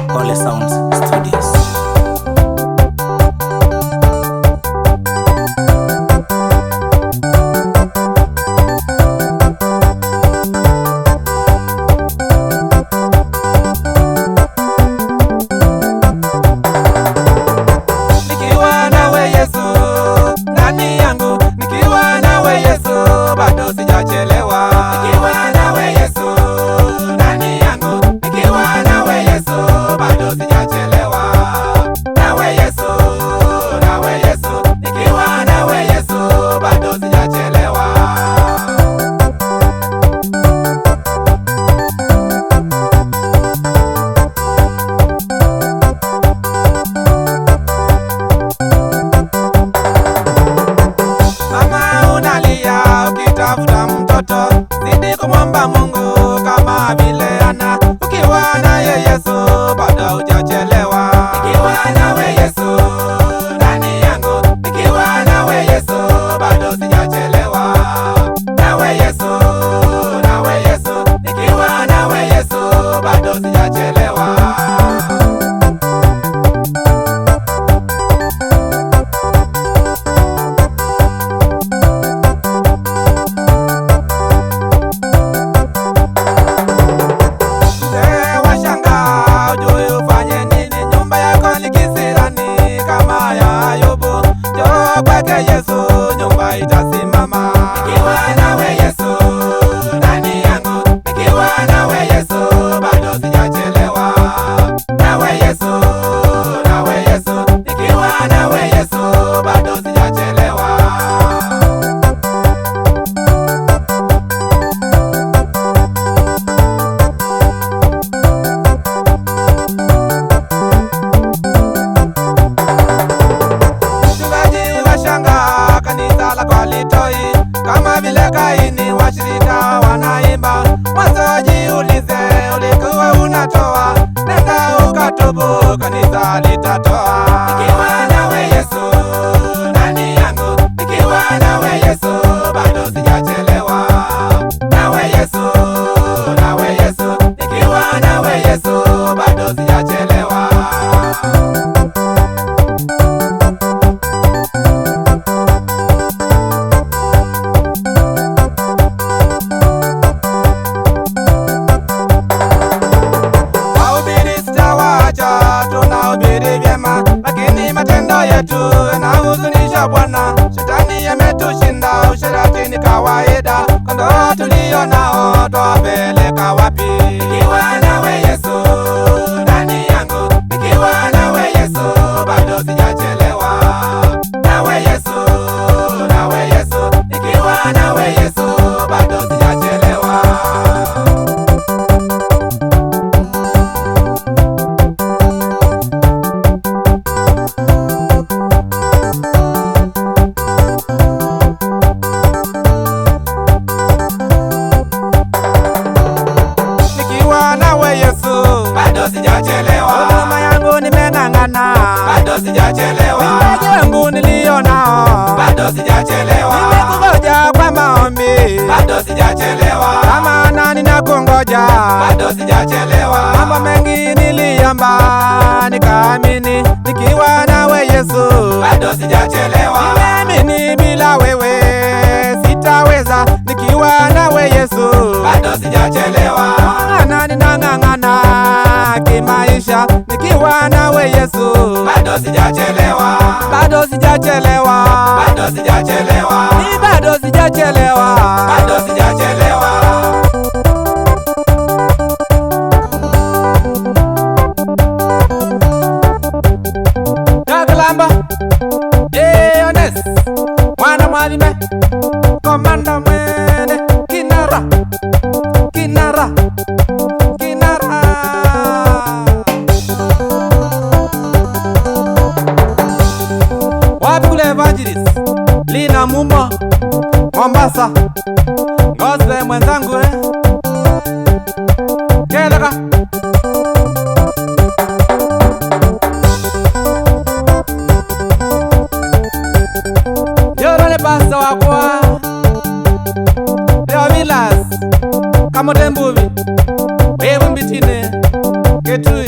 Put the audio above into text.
Ole Sounds Studios. Nikiwa nawe Yesu, ndani yangu, nikiwa nawe Yesu, bado sijachelewa. Nikiwa nawe Yesu, ndani yangu, nikiwa nawe Yesu, bado sijachelewa. Nawe Yesu, nikiwa nawe Yesu, bado sijachelewa. Mama unalia ukitafuta mtoto, zidi kumwomba Mungu kama vile Ana. Ukiwa naye Yesu bado hujachelewa. Nikiwa nawe Yesu, ndani yangu, nikiwa nawe Yesu bado sijachelewa. Nawe Yesu, nikiwa nawe Yesu bado sijachelewa. Kwake Yesu nyumba itasimama. Nikiwa nawe Yesu, ndani yangu, nikiwa nawe Yesu bado sijachelewa. Nawe Yesu, nikiwa nawe Yesu bado sijachelewa. Kanisa la kwa Litoi, kama vile Kaini washirika wanaimba. Mwanzo jiulize, ulikuwa unatoa, nenda ukatubu, kanisa litatoa. Nikiwa nawe Yesu, ndani yangu, nikiwa nawe Yesu bado sijachelewa. Nawe Yesu, nikiwa nawe Yesu bado sijachelewa. Tunahubiri vyema, lakini matendo yetu yanahuzunisha Bwana. Shetani ametushinda, usherati ni kawaida. Kondoo tulio nao twawapeleka wapi? Nikiwa nawe Yesu, ndani yangu, nikiwa nawe Yesu bado sijachelewa. Nawe Yesu, nikiwa nawe Yesu bado sijachelewa. Bado sijachelewa. Huduma yangu nimeng'ang'ana, bado sijachelewa. Uimbaji wangu nilio nao, bado sijachelewa. Nimekungoja kwa maombi, bado sijachelewa. Kama nani nakungoja, bado sijachelewa. Mambo mengi niliomba nikaamini, nikiwa nawe Yesu bado sijachelewa. Nimeamini bila wewe sitaweza, nikiwa nawe Yesu bado sijachelewa. Ninang'ang'ana kimaisha, nikiwa nawe Yesu bado sijachelewa. Bado sijachelewa, bado sijachelewa. Ni bado sijachelewa, bado sijachelewa. Tagalamba, Honest, mwana mwalime, komanda mwene, kinara. Wapi kule Evangelist Lina Mumo Mombasa, Ngosbe mwenzangu Keleka Yorole pasta wakwa Leo Vilas Kamote Mbuvi Wewe mbitine Ketui